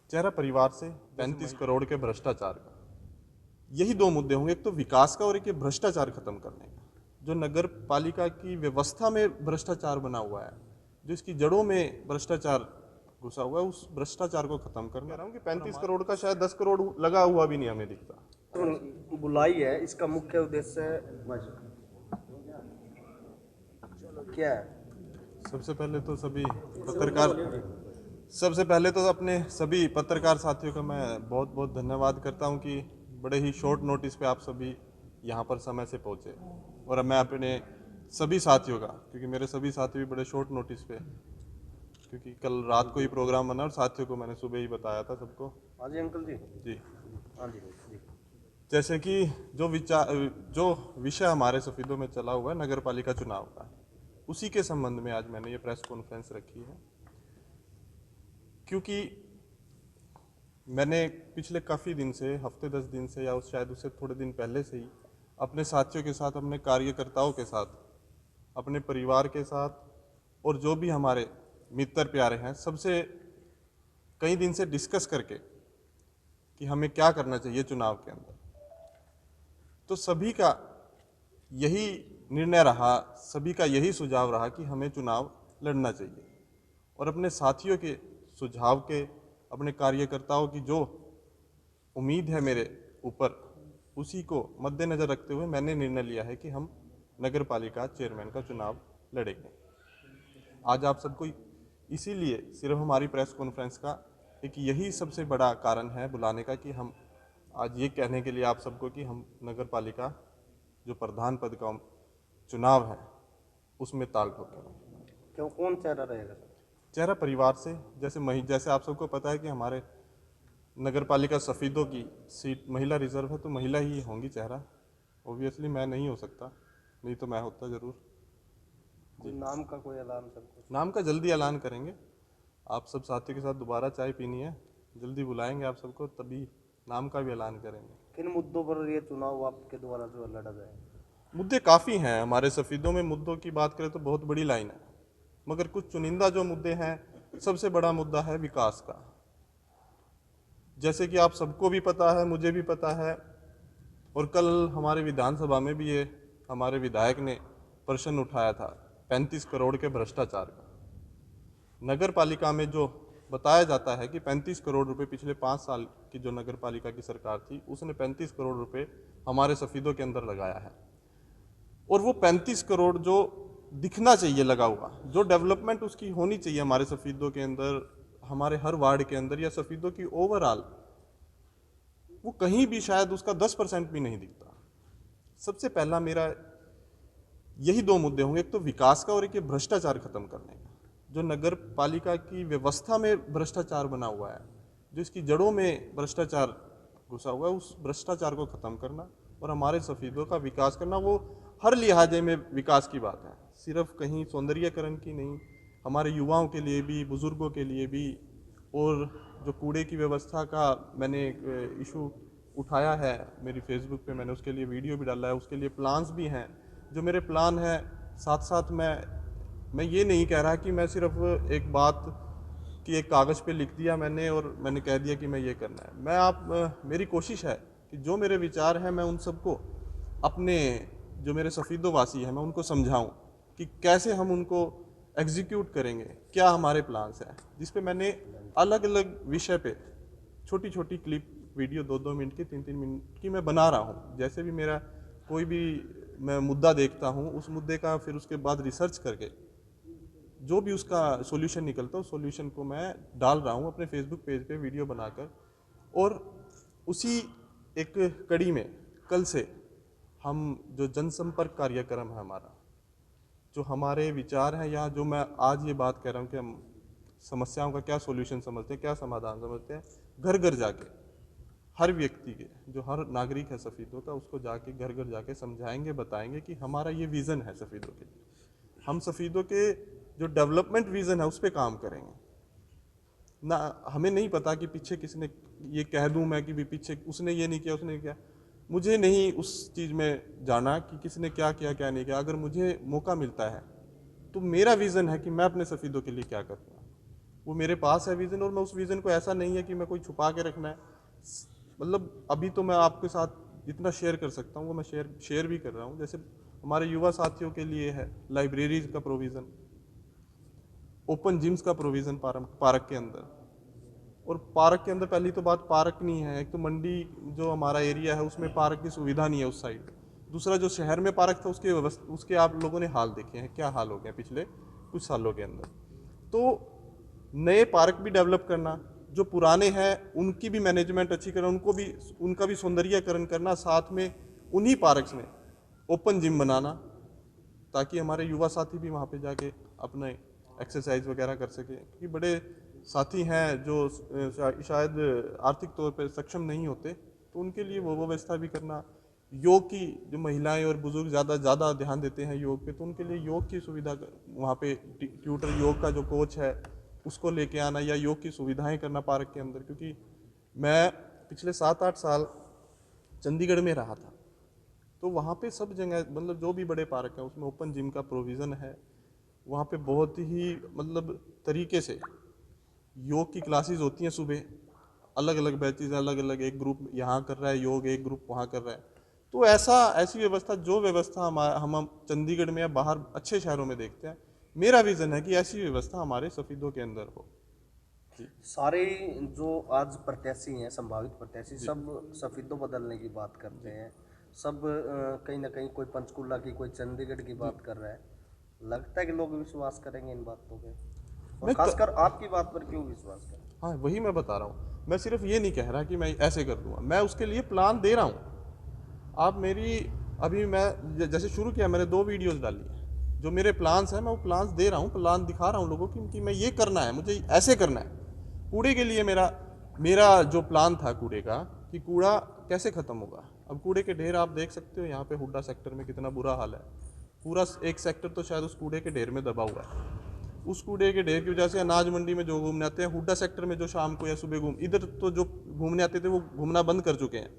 चेहरा परिवार से 35 करोड़ के भ्रष्टाचार का, यही दो मुद्दे होंगे। एक तो विकास का और एक ये भ्रष्टाचार खत्म करने का। जो नगर पालिका की व्यवस्था में भ्रष्टाचार बना हुआ है, जो इसकी जड़ों में भ्रष्टाचार घुसा हुआ है, उस भ्रष्टाचार को खत्म करना। कह रहा हूँ कि 35 करोड़ का शायद 10 करोड़ लगा हुआ भी नहीं हमें दिखता। तो बुलाई है, इसका मुख्य उद्देश्य क्या है? सबसे पहले तो अपने सभी पत्रकार साथियों का मैं बहुत बहुत धन्यवाद करता हूं कि बड़े ही शॉर्ट नोटिस पे आप सभी यहां पर समय से पहुंचे। और मैं अपने सभी साथियों का, क्योंकि मेरे सभी साथी भी बड़े शॉर्ट नोटिस पे, क्योंकि कल रात को ही प्रोग्राम बना और साथियों को मैंने सुबह ही बताया था सबको। हाँ जी अंकल जी। जी हाँ जी जी। जैसे कि जो विषय हमारे सफीदों में चला हुआ है नगर पालिका चुनाव का, उसी के संबंध में आज मैंने ये प्रेस कॉन्फ्रेंस रखी है। क्योंकि मैंने पिछले काफ़ी दिन से, हफ्ते 10 दिन से, या शायद उससे थोड़े दिन पहले से ही अपने साथियों के साथ, अपने कार्यकर्ताओं के साथ, अपने परिवार के साथ और जो भी हमारे मित्र प्यारे हैं, सबसे कई दिन से डिस्कस करके कि हमें क्या करना चाहिए चुनाव के अंदर। तो सभी का यही निर्णय रहा, सभी का यही सुझाव रहा कि हमें चुनाव लड़ना चाहिए। और अपने साथियों के सुझाव के, अपने कार्यकर्ताओं की जो उम्मीद है मेरे ऊपर, उसी को मद्देनज़र रखते हुए मैंने निर्णय लिया है कि हम नगर पालिका चेयरमैन का चुनाव लड़ेंगे। आज आप सबको इसीलिए सिर्फ हमारी प्रेस कॉन्फ्रेंस का एक यही सबसे बड़ा कारण है बुलाने का कि हम आज ये कहने के लिए आप सबको कि हम नगर पालिका जो प्रधान पद का चुनाव है उसमें ताल ठोकेंगे। क्यों, कौन चेहरा रहेगा? चेहरा परिवार से, जैसे आप सबको पता है कि हमारे नगर पालिका सफीदों की सीट महिला रिजर्व है, तो महिला ही होंगी चेहरा। ऑब्वियसली मैं नहीं हो सकता, नहीं तो मैं होता जरूर। कोई नाम का कोई ऐलान सर? नाम का जल्दी ऐलान करेंगे। आप सब साथियों के साथ दोबारा चाय पीनी है, जल्दी बुलाएंगे आप सबको, तभी नाम का भी ऐलान करेंगे। किन मुद्दों पर ये चुनाव आपके द्वारा जो लड़ा जाएगा? मुद्दे काफ़ी हैं हमारे सफीदों में। मुद्दों की बात करें तो बहुत बड़ी लाइन है, मगर कुछ चुनिंदा जो मुद्दे हैं, सबसे बड़ा मुद्दा है विकास का। जैसे कि आप सबको भी पता है, मुझे भी पता है, और कल हमारे विधानसभा में भी ये हमारे विधायक ने प्रश्न उठाया था 35 करोड़ के भ्रष्टाचार का। नगर पालिका में जो बताया जाता है कि 35 करोड़ रुपए पिछले 5 साल की जो नगर पालिका की सरकार थी, उसने 35 करोड़ रुपए हमारे सफीदों के अंदर लगाया है। और वो 35 करोड़ जो दिखना चाहिए लगा हुआ, जो डेवलपमेंट उसकी होनी चाहिए हमारे सफीदों के अंदर, हमारे हर वार्ड के अंदर, या सफीदों की ओवरऑल, वो कहीं भी शायद उसका 10% भी नहीं दिखता। सबसे पहला मेरा यही दो मुद्दे होंगे, एक तो विकास का और एक ये भ्रष्टाचार खत्म करने का। जो नगर पालिका की व्यवस्था में भ्रष्टाचार बना हुआ है, जो इसकी जड़ों में भ्रष्टाचार घुसा हुआ है, उस भ्रष्टाचार को खत्म करना और हमारे सफीदों का विकास करना। वो हर लिहाजे में विकास की बात है, सिर्फ कहीं सौंदर्यीकरण की नहीं, हमारे युवाओं के लिए भी, बुजुर्गों के लिए भी। और जो कूड़े की व्यवस्था का मैंने एक इशू उठाया है मेरी फेसबुक पे, मैंने उसके लिए वीडियो भी डाला है, उसके लिए प्लान्स भी हैं। जो मेरे प्लान है, साथ साथ मैं ये नहीं कह रहा कि मैं सिर्फ एक बात कि एक कागज़ पे लिख दिया मैंने और मैंने कह दिया कि मैं ये करना है। मेरी कोशिश है कि जो मेरे विचार हैं मैं उन सबको अपने, जो मेरे सफीदो वासी हैं, मैं उनको समझाऊं कि कैसे हम उनको एग्जीक्यूट करेंगे, क्या हमारे प्लान्स हैं, जिस पे मैंने अलग अलग विषय पे छोटी छोटी क्लिप वीडियो 2-2 मिनट की, 3-3 मिनट की मैं बना रहा हूँ। जैसे भी मेरा कोई भी मैं मुद्दा देखता हूँ, उस मुद्दे का फिर उसके बाद रिसर्च करके जो भी उसका सॉल्यूशन निकलता है, उस सॉल्यूशन को मैं डाल रहा हूँ अपने फेसबुक पेज पे वीडियो बनाकर। और उसी एक कड़ी में कल से हम जो जनसंपर्क कार्यक्रम है हमारा, जो हमारे विचार हैं, या जो मैं आज ये बात कह रहा हूँ कि हम समस्याओं का क्या सॉल्यूशन समझते हैं, क्या समाधान समझते हैं, घर घर जाके हर व्यक्ति के, जो हर नागरिक है सफ़ीदों का, उसको जाके घर घर जाके समझाएंगे, बताएंगे कि हमारा ये विज़न है सफ़ीदों के लिए। हम सफ़ीदों के जो डेवलपमेंट विज़न है उस पर काम करेंगे ना। हमें नहीं पता कि पीछे किसने, ये कह दूं मैं कि भी पीछे उसने ये नहीं किया, उसने नहीं किया, मुझे नहीं उस चीज़ में जाना कि किसने क्या किया क्या नहीं किया। अगर मुझे मौका मिलता है तो मेरा विज़न है कि मैं अपने सफ़ीदों के लिए क्या करूँगा। वो मेरे पास है विज़न, और मैं उस विज़न को ऐसा नहीं है कि मैं कोई छुपा के रखना है, मतलब अभी तो मैं आपके साथ इतना शेयर कर सकता हूँ, वो मैं शेयर भी कर रहा हूँ। जैसे हमारे युवा साथियों के लिए है लाइब्रेरीज का प्रोविज़न, ओपन जिम्स का प्रोविज़न पार्क के अंदर। और पार्क के अंदर पहली तो बात पार्क नहीं है, एक तो मंडी जो हमारा एरिया है उसमें पार्क की सुविधा नहीं है उस साइड। दूसरा जो शहर में पार्क था उसके आप लोगों ने हाल देखे हैं, क्या हाल हो गया पिछले कुछ सालों के अंदर। तो नए पार्क भी डेवलप करना, जो पुराने हैं उनकी भी मैनेजमेंट अच्छी करना, उनका भी सौंदर्यीकरण करना, साथ में उन्हीं पार्क्स में ओपन जिम बनाना, ताकि हमारे युवा साथी भी वहाँ पे जाके अपने एक्सरसाइज वगैरह कर सके। क्योंकि बड़े साथी हैं जो शायद आर्थिक तौर पे सक्षम नहीं होते, तो उनके लिए वो व्यवस्था भी करना। योग की जो महिलाएं और बुजुर्ग ज़्यादा ध्यान देते हैं योग पे, तो उनके लिए योग की सुविधा वहाँ पे ट्यूटर योग का जो कोच है उसको लेके आना, या योग की सुविधाएं करना पार्क के अंदर। क्योंकि मैं पिछले 7-8 साल चंडीगढ़ में रहा था, तो वहाँ पे सब जगह मतलब जो भी बड़े पार्क हैं उसमें ओपन जिम का प्रोविज़न है। वहाँ पे बहुत ही मतलब तरीके से योग की क्लासेस होती हैं सुबह, अलग अलग बैचेज, अलग अलग, एक ग्रुप यहाँ कर रहा है योग, एक ग्रुप वहाँ कर रहा है। तो ऐसी व्यवस्था, जो व्यवस्था हम चंडीगढ़ में या बाहर अच्छे शहरों में देखते हैं, मेरा विज़न है कि ऐसी व्यवस्था हमारे सफीदों के अंदर हो। सारे जो आज प्रत्याशी हैं, संभावित प्रत्याशी, सब सफेदों बदलने की बात करते हैं। सब कहीं ना कहीं कोई पंचकुला की, कोई चंडीगढ़ की बात कर रहा है। लगता है कि लोग विश्वास करेंगे इन बातों पे, और खासकर आपकी बात पर क्यों विश्वास करें? हाँ, वही मैं बता रहा हूँ। मैं सिर्फ ये नहीं कह रहा कि मैं ऐसे कर दूंगा, मैं उसके लिए प्लान दे रहा हूँ। आप मेरी अभी मैं जैसे शुरू किया, मैंने 2 वीडियोस डाली हैं, जो मेरे प्लान्स हैं मैं वो प्लान्स दे रहा हूँ, प्लान दिखा रहा हूँ लोगों की कि मैं ये करना है, मुझे ऐसे करना है। कूड़े के लिए मेरा जो प्लान था कूड़े का, कि कूड़ा कैसे ख़त्म होगा। अब कूड़े के ढेर आप देख सकते हो यहाँ पे हुड्डा सेक्टर में कितना बुरा हाल है। पूरा एक सेक्टर तो शायद उस कूड़े के ढेर में दबा हुआ है। उस कूड़े के ढेर की वजह से अनाज मंडी में जो घूमने आते हैं, हुड्डा सेक्टर में जो शाम को या सुबह इधर तो जो घूमने आते थे वो घूमना बंद कर चुके हैं।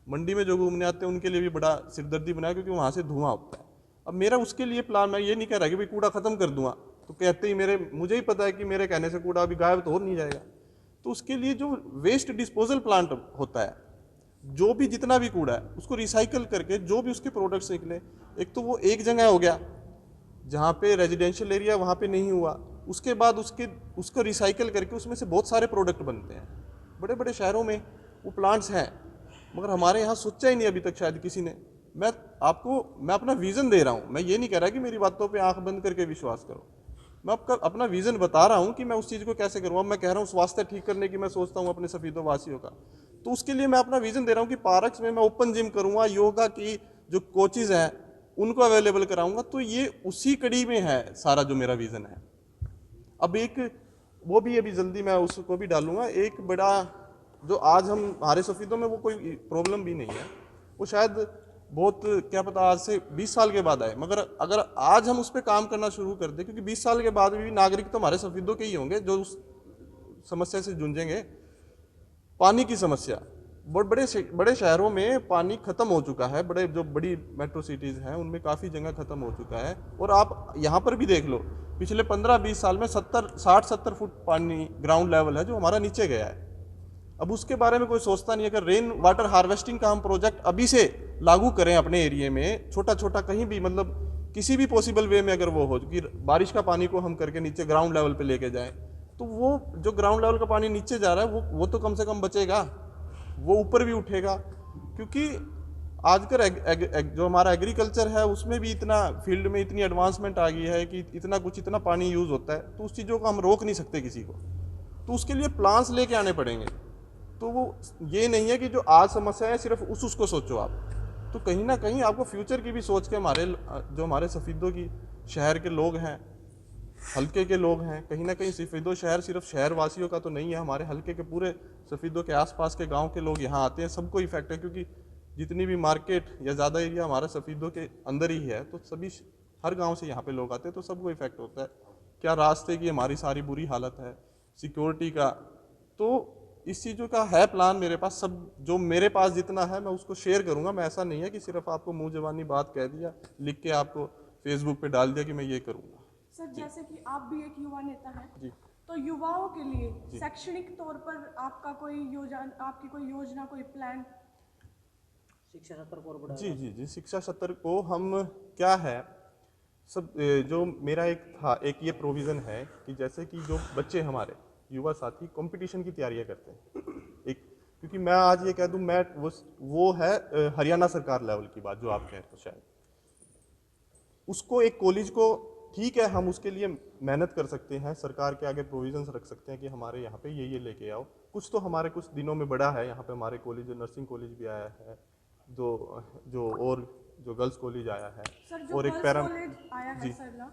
मंडी में जो घूमने आते हैं उनके लिए भी बड़ा सिरदर्दी बनाया, क्योंकि वहाँ से धुआं होता है। अब मेरा उसके लिए प्लान, मैं ये नहीं कह रहा कि भाई कूड़ा खत्म कर दूंगा, तो कहते ही मुझे ही पता है कि मेरे कहने से कूड़ा अभी गायब तो हो नहीं जाएगा। तो उसके लिए जो वेस्ट डिस्पोजल प्लांट होता है, जो भी जितना भी कूड़ा है उसको रिसाइकल करके जो भी उसके प्रोडक्ट्स निकले, एक तो वो एक जगह हो गया जहाँ पे रेजिडेंशियल एरिया वहाँ पे नहीं हुआ, उसके बाद उसको रिसाइकल करके उसमें से बहुत सारे प्रोडक्ट बनते हैं। बड़े बड़े शहरों में वो प्लांट्स हैं, मगर हमारे यहाँ सोचा ही नहीं अभी तक शायद किसी ने। मैं अपना विज़न दे रहा हूँ, मैं ये नहीं कह रहा कि मेरी बातों पे आंख बंद करके विश्वास करो। मैं आपका अपना विज़न बता रहा हूँ कि मैं उस चीज़ को कैसे करूँ। अब मैं कह रहा हूँ स्वास्थ्य ठीक करने की मैं सोचता हूँ अपने सफीदों वासियों का, तो उसके लिए मैं अपना विज़न दे रहा हूँ कि पार्क्स में मैं ओपन जिम करूँगा, योगा की जो कोचेज़ हैं उनको अवेलेबल कराऊंगा। तो ये उसी कड़ी में है सारा जो मेरा विज़न है। अब एक वो भी अभी जल्दी मैं उसको भी डालूंगा, एक बड़ा जो आज हम हमारे सफीदों में वो कोई प्रॉब्लम भी नहीं है, वो शायद बहुत क्या पता आज से 20 साल के बाद आए, मगर अगर आज हम उस पर काम करना शुरू कर दें, क्योंकि 20 साल के बाद भी नागरिक तो हमारे सफीदों के ही होंगे जो उस समस्या से जूझेंगे। पानी की समस्या, बड़े शहरों में पानी खत्म हो चुका है, बड़ी मेट्रो सिटीज़ हैं उनमें काफ़ी जगह खत्म हो चुका है। और आप यहाँ पर भी देख लो, पिछले 15-20 साल में 60-70 फुट पानी ग्राउंड लेवल है जो हमारा नीचे गया है। अब उसके बारे में कोई सोचता नहीं है। अगर रेन वाटर हार्वेस्टिंग का हम प्रोजेक्ट अभी से लागू करें अपने एरिया में, छोटा छोटा कहीं भी, मतलब किसी भी पॉसिबल वे में अगर वो हो कि बारिश का पानी को हम करके नीचे ग्राउंड लेवल पे लेके जाएं, तो वो जो ग्राउंड लेवल का पानी नीचे जा रहा है वो तो कम से कम बचेगा, वो ऊपर भी उठेगा। क्योंकि आजकल जो हमारा एग्रीकल्चर है उसमें भी इतना फील्ड में इतनी एडवांसमेंट आ गई है कि इतना पानी यूज़ होता है, तो उस चीज़ों को हम रोक नहीं सकते किसी को, तो उसके लिए प्लान्स लेके आने पड़ेंगे। तो वो ये नहीं है कि जो आज समस्या है सिर्फ उसको सोचो आप, तो कहीं ना कहीं आपको फ्यूचर की भी सोच के हमारे सफीदों की शहर के लोग हैं, हल्के के लोग हैं, कहीं ना कहीं सफीदों शहर सिर्फ शहर वासियों का तो नहीं है, हमारे हल्के के पूरे सफीदों के आसपास के गांव के लोग यहाँ आते हैं, सबको इफेक्ट है। क्योंकि जितनी भी मार्केट या ज़्यादा एरिया हमारा सफीदों के अंदर ही है, तो सभी हर गांव से यहाँ पे लोग आते हैं, तो सबको इफेक्ट होता है। क्या रास्ते की हमारी सारी बुरी हालत है, सिक्योरिटी का, तो इस चीज़ों का है प्लान मेरे पास। सब जो मेरे पास जितना है मैं उसको शेयर करूँगा। मैं ऐसा नहीं है कि सिर्फ आपको मुँह ज़बानी बात कह दिया, लिख के आपको फेसबुक पे डाल दिया कि मैं ये करूँगा। सर, जैसे कि आप भी एक युवा नेता हैं, जी, तो युवाओं के लिए शैक्षणिक तौर पर आपकी कोई योजना, कोई प्लान? शिक्षा सत्र को और बढ़ावा। जी, शिक्षा सत्र को हम क्या है सब जो मेरा एक ये प्रोविज़न है कि जैसे कि जो बच्चे हमारे युवा साथी कंपटीशन की तैयारियां करते हैं, एक क्योंकि मैं आज ये कह दूं, मैं वो है हरियाणा सरकार लेवल की बात जो आप कह रहे हो, शायद उसको एक कॉलेज को, ठीक है हम उसके लिए मेहनत कर सकते हैं, सरकार के आगे प्रोविजंस रख सकते हैं कि हमारे यहाँ पे ये लेके आओ। कुछ तो हमारे कुछ दिनों में बड़ा है, यहाँ पे हमारे कॉलेज नर्सिंग कॉलेज भी आया है, जो गर्ल्स कॉलेज आया है, सर जो और एक गर्ल्स कॉलेज आया है सर ना,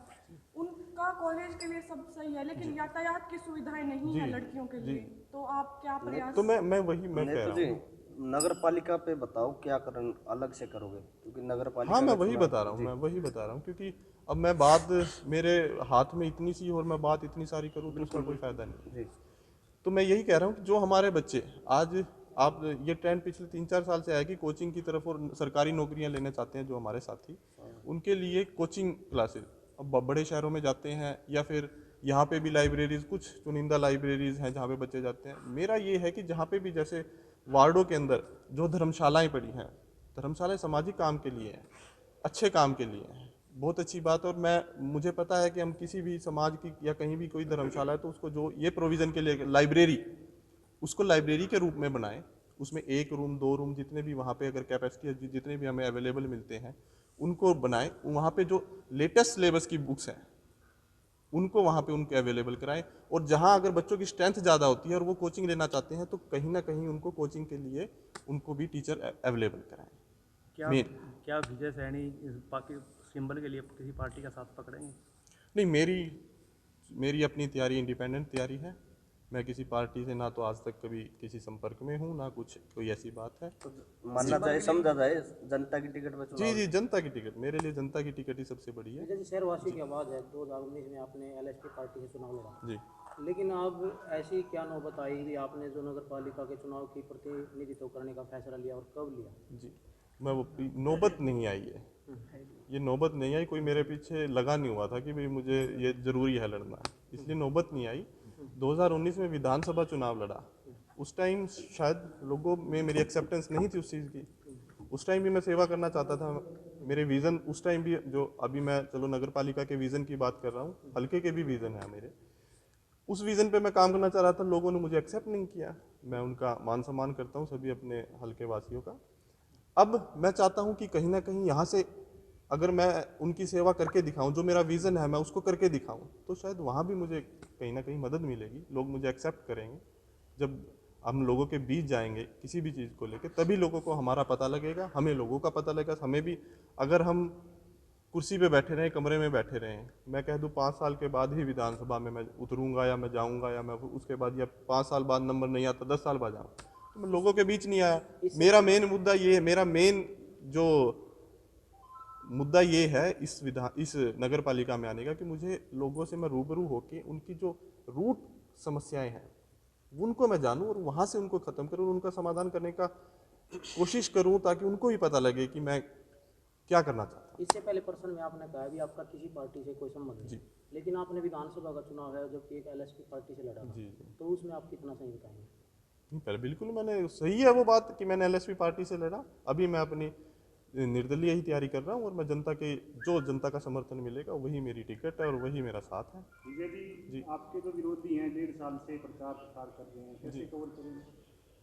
उनका कॉलेज के लिए सब सही है, लेकिन यातायात की सुविधाएं नहीं है लड़कियों के लिए, तो आप क्या प्रयास? तो मैं कह रहा हूँ, नगर पालिका पे बताओ क्या करन अलग से करोगे, क्योंकि नगर पालिका हाँ मैं का वही चुनाव- बता रहा हूँ, जी। मैं वही बता रहा हूँ, क्योंकि अब मैं बात मेरे हाथ में इतनी सी और मैं बात इतनी सारी करूँ तो उसका कोई फायदा नहीं। जी तो मैं यही कह रहा हूँ कि जो हमारे बच्चे आज, आप ये ट्रेंड पिछले 3-4 साल से आया कि कोचिंग की तरफ और सरकारी नौकरियां लेना चाहते हैं जो हमारे साथी, उनके लिए कोचिंग क्लासेस अब बड़े शहरों में जाते हैं, या फिर यहाँ पे भी लाइब्रेरीज, कुछ चुनिंदा लाइब्रेरीज हैं जहाँ पे बच्चे जाते हैं। मेरा ये है कि जहाँ पे भी जैसे वार्डों के अंदर जो धर्मशालाएं पड़ी हैं, धर्मशालाएं सामाजिक काम के लिए हैं, अच्छे काम के लिए हैं, बहुत अच्छी बात। और मुझे पता है कि हम किसी भी समाज की या कहीं भी कोई धर्मशाला है तो उसको जो ये प्रोविज़न के लिए लाइब्रेरी, उसको लाइब्रेरी के रूप में बनाएं, उसमें 1 रूम 2 रूम जितने भी वहाँ पे अगर कैपेसिटी जितने भी हमें अवेलेबल मिलते हैं उनको बनाएं, वहाँ पे जो लेटेस्ट सिलेबस की बुक्स हैं उनको वहाँ पे उनके अवेलेबल कराएं, और जहाँ अगर बच्चों की स्ट्रेंथ ज़्यादा होती है और वो कोचिंग लेना चाहते हैं तो कहीं ना कहीं उनको कोचिंग के लिए उनको भी टीचर अवेलेबल कराएं। क्या विजय सैनी सिंबल के लिए किसी पार्टी का साथ पकड़ेंगे? नहीं, मेरी अपनी तैयारी इंडिपेंडेंट तैयारी है। मैं किसी पार्टी से ना तो आज तक कभी किसी संपर्क में हूँ, ना कुछ कोई ऐसी बात है। तो मानना चाहे समझा जाए जनता की टिकट पे चुनाव। जी, जनता की टिकट, मेरे लिए जनता की टिकट ही सबसे बड़ी है। जैसे शहरवासी की आवाज़ है, 2019 में आपने एलएसपी पार्टी से चुनाव लड़ा जी, लेकिन अब ऐसी क्या नौबत आई कि आपने जो नगर पालिका के चुनाव की प्रतिनिधित्व करने का फैसला लिया और कब लिया? जी, मैं वो नौबत नहीं आई है, ये नौबत नहीं आई, कोई मेरे पीछे लगा नहीं हुआ था कि भाई मुझे ये ज़रूरी है लड़ना, इसलिए नौबत नहीं आई। 2019 में विधानसभा चुनाव लड़ा, उस टाइम शायद लोगों में मेरी एक्सेप्टेंस नहीं थी उस चीज़ की, उस टाइम भी मैं सेवा करना चाहता था। मेरे विज़न उस टाइम भी, जो अभी मैं चलो नगर पालिका के विज़न की बात कर रहा हूँ, हल्के के भी विज़न है मेरे, उस विज़न पे मैं काम करना चाह रहा था, लोगों ने मुझे एक्सेप्ट नहीं किया। मैं उनका मान सम्मान करता हूँ सभी अपने हल्के वासियों का। अब मैं चाहता हूँ कि कहीं ना कहीं यहाँ से अगर मैं उनकी सेवा करके दिखाऊं, जो मेरा विज़न है मैं उसको करके दिखाऊं, तो शायद वहाँ भी मुझे कहीं ना कहीं मदद मिलेगी, लोग मुझे एक्सेप्ट करेंगे। जब हम लोगों के बीच जाएंगे किसी भी चीज़ को लेकर, तभी लोगों को हमारा पता लगेगा, हमें लोगों का पता लगेगा। हमें भी, अगर हम कुर्सी पे बैठे रहें, कमरे में बैठे रहें, मैं कह दूं 5 साल के बाद ही विधानसभा में मैं उतरूंगा या मैं जाऊंगा, या मैं उसके बाद, या 5 साल बाद नंबर नहीं आता 10 साल बाद जाऊँ, तो मैं लोगों के बीच नहीं आया। मेरा मेन मुद्दा ये है, मेरा मेन जो मुद्दा ये है इस नगर पालिका में आने का, कि मुझे लोगों से मैं रूबरू होके उनकी जो रूट समस्याएं हैं उनको मैं जानूं और वहाँ से उनको ख़त्म करूं, उनका समाधान करने का कोशिश करूं, ताकि उनको भी पता लगे कि मैं क्या करना चाहता हूँ। इससे पहले प्रश्न में आपने कहा भी आपका किसी पार्टी से कोई संबंध नहीं, लेकिन आपने विधानसभा का चुनाव है जबकि एक एलएसपी पार्टी से लड़ा था, जी, तो उसमें आप कितना सही बताएंगे? नहीं, पहले बिल्कुल मैंने, सही है वो बात कि मैंने एलएसपी पार्टी से लड़ा। अभी मैं अपनी निर्दलीय ही तैयारी कर रहा हूँ, और मैं जनता का समर्थन मिलेगा वही मेरी टिकट है और वही मेरा साथ है। विजय जी, आपके जो विरोधी हैं 1.5 साल से प्रचार प्रसार कर रहे हैं, कैसे कवर करेंगे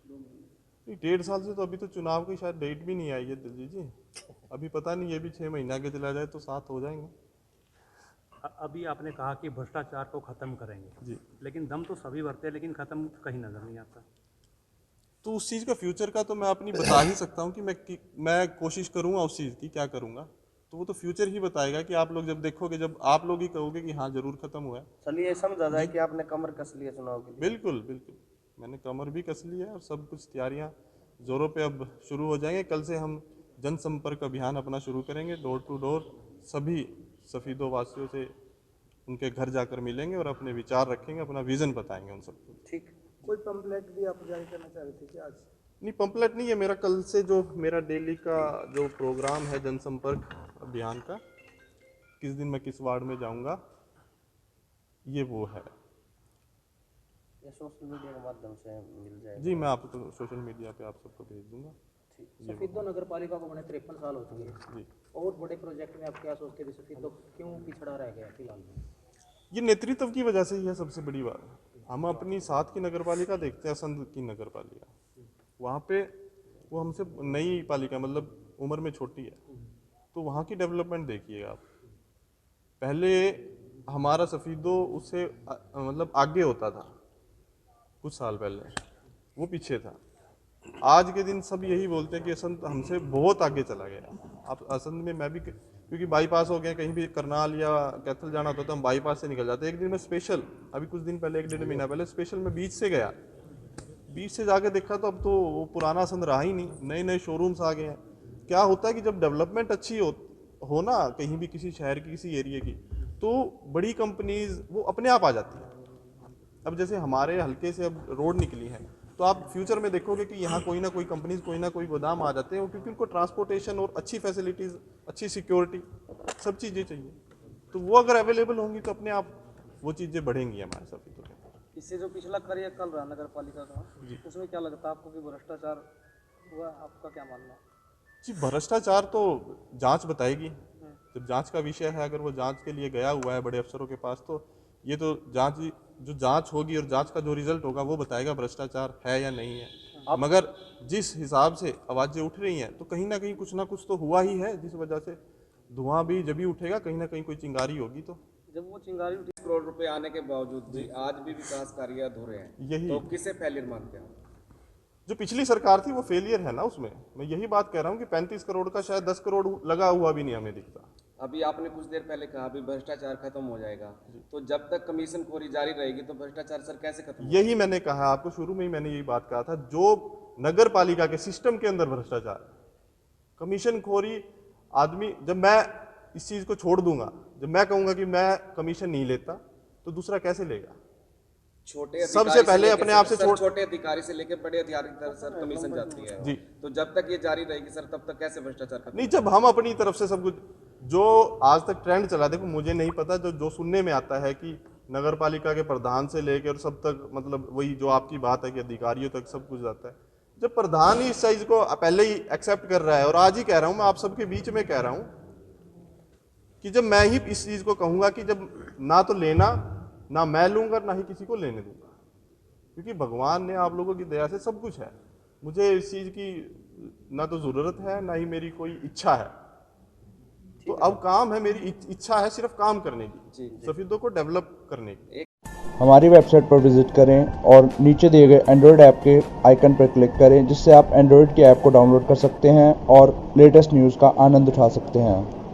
2 महीने? 1.5 साल से तो अभी तो चुनाव की शायद डेट भी नहीं आई है दिलजीत जी, अभी पता नहीं, ये भी 6 महीने आगे चला जाए तो 7 हो जाएंगे। अभी आपने कहा कि भ्रष्टाचार को खत्म करेंगे जी, लेकिन दम तो सभी भरते हैं लेकिन खत्म कहीं नजर नहीं आता। तो उस चीज़ का फ्यूचर का तो मैं अपनी बता ही सकता हूँ कि मैं कोशिश करूँगा उस चीज़ की, क्या करूँगा, तो वो तो फ्यूचर ही बताएगा। कि आप लोग जब देखोगे, जब आप लोग ही कहोगे कि हाँ जरूर खत्म हुआ है। चलिए समझा जाए कि आपने कमर कस लिया चुनाव के लिए। बिल्कुल बिल्कुल, मैंने कमर भी कस ली है और सब कुछ तैयारियां जोरों पे अब शुरू हो जाएंगे। कल से हम जनसंपर्क अभियान अपना शुरू करेंगे, डोर टू डोर सभी सफीदों वासियों से उनके घर जाकर मिलेंगे और अपने विचार रखेंगे, अपना विजन बताएंगे उन सबको। ठीक, कोई पंपलेट भी आप जारी करना चाह रहे थे क्या आज? नहीं, पंपलेट नहीं है मेरा, कल से जो मेरा डेली का जो प्रोग्राम है जनसंपर्क अभियान का, किस दिन मैं किस वार्ड में जाऊंगा, ये वो है। या सोशल मीडिया के माध्यम से मिल जाएगा? जी, मैं आपको सोशल मीडिया पे आप सबको भेज दूंगा। सफीदो नगर पालिका को बने 53 साल हो चुके हैं। जी, और बड़े प्रोजेक्ट में आप क्या सोचते हैं सफीदो क्यों पिछड़ा रह गया फिलहाल में? ये नेतृत्व की वजह से ही है सबसे बड़ी बात। हम अपनी साथ की नगर पालिका देखते हैं, असंध की नगर पालिका, वहाँ पे वो हमसे नई पालिका मतलब उम्र में छोटी है, तो वहाँ की डेवलपमेंट देखिएगा आप। पहले हमारा सफीदो उससे मतलब आगे होता था, कुछ साल पहले वो पीछे था। आज के दिन सब यही बोलते हैं कि असंध हमसे बहुत आगे चला गया। अब असंध में मैं भी, क्योंकि बाईपास हो गया, कहीं भी करनाल या कैथल जाना होता तो हम बाईपास से निकल जाते। एक दिन मैं स्पेशल, अभी कुछ दिन पहले, 1-1.5 महीना पहले स्पेशल मैं बीच से गया। बीच से जाके देखा तो अब तो वो पुराना असंध रहा ही नहीं, नए नए शोरूम्स आ गए हैं। क्या होता है कि जब डेवलपमेंट अच्छी हो ना कहीं भी, किसी शहर की, किसी एरिया की, तो बड़ी कंपनीज वो अपने आप आ जाती है। अब जैसे हमारे हल्के से अब रोड निकली है, तो आप फ्यूचर में देखोगे कि यहाँ कोई ना कोई कंपनीज, कोई ना कोई गोदाम आ जाते हैं, क्योंकि उनको ट्रांसपोर्टेशन और अच्छी फैसिलिटीज़, अच्छी सिक्योरिटी, सब चीज़ें चाहिए। तो वो अगर अवेलेबल होंगी तो अपने आप वो चीज़ें बढ़ेंगी हमारे सफीदो के अंदर। इससे जो पिछला कार्यकाल रहा नगर पालिका का, उसमें क्या लगता है आपको कि भ्रष्टाचार हुआ? आपका क्या मानना है? जी, भ्रष्टाचार तो जांच बताएगी। जब जांच का विषय है, अगर वो जांच के लिए गया हुआ है बड़े अफसरों के पास, तो ये तो जांच होगी और जांच का जो रिजल्ट होगा वो बताएगा भ्रष्टाचार है या नहीं है। मगर जिस हिसाब से आवाज़ें उठ रही हैं, तो कहीं ना कुछ तो हुआ ही है, जिस वजह से धुआं भी जब भी उठेगा, कहीं ना कहीं कोई चिंगारी होगी। तो जब वो चिंगारी उठी, करोड़ रुपए आने के बावजूद भी आज भी विकास कार्य अधूरे हैं, यही तो किसे फेलियर मानते हैं? जो पिछली सरकार थी वो फेलियर है ना उसमें। मैं यही बात कह रहा हूँ कि 35 करोड़ का शायद 10 करोड़ लगा हुआ भी नहीं हमें दिखता। अभी आपने कुछ देर पहले कहा अभी भ्रष्टाचार खत्म हो जाएगा, तो जब तक कमीशन खोरी जारी रहेगी तो भ्रष्टाचार सर कैसे खत्म होगा? यही मैंने कहा आपको, शुरू में ही मैंने यही बात कहा था। जो नगर पालिका के सिस्टम के अंदर भ्रष्टाचार, कमीशन खोरी, आदमी, जब मैं इस चीज को छोड़ दूंगा, जब मैं कहूंगा कि मैं कमीशन नहीं लेता, तो दूसरा कैसे लेगा? छोटे सबसे पहले अपने आप से छोटे अधिकारी से लेकर बड़े अधिकारी तक सर कमीशन जाती है जी। तो जब तक ये जारी रहेगी सर, तब तक कैसे भ्रष्टाचार खत्म? नहीं, जब हम अपनी तरफ से सब कुछ, जो आज तक ट्रेंड चला, देखो मुझे नहीं पता, जो सुनने में आता है कि नगर पालिका के प्रधान से लेकर सब तक, मतलब वही जो आपकी बात है कि अधिकारियों तक सब कुछ जाता है। जब प्रधान ही इस चीज को पहले ही एक्सेप्ट कर रहा है, और आज ही कह रहा हूं, मैं आप सबके बीच में कह रहा हूं कि जब मैं ही इस चीज को कहूंगा कि जब ना तो लेना, ना मैं लूंगा, ना ही किसी को लेने दूंगा, क्योंकि भगवान ने आप लोगों की दया से सब कुछ है। मुझे इस चीज की ना तो जरूरत है, ना ही मेरी कोई इच्छा है। तो अब काम है, मेरी इच्छा है सिर्फ काम करने की, सफीदो को डेवलप करने की। हमारी वेबसाइट पर विजिट करें और नीचे दिए गए एंड्रॉयड ऐप के आइकन पर क्लिक करें, जिससे आप एंड्रॉयड की ऐप को डाउनलोड कर सकते हैं और लेटेस्ट न्यूज़ का आनंद उठा सकते हैं।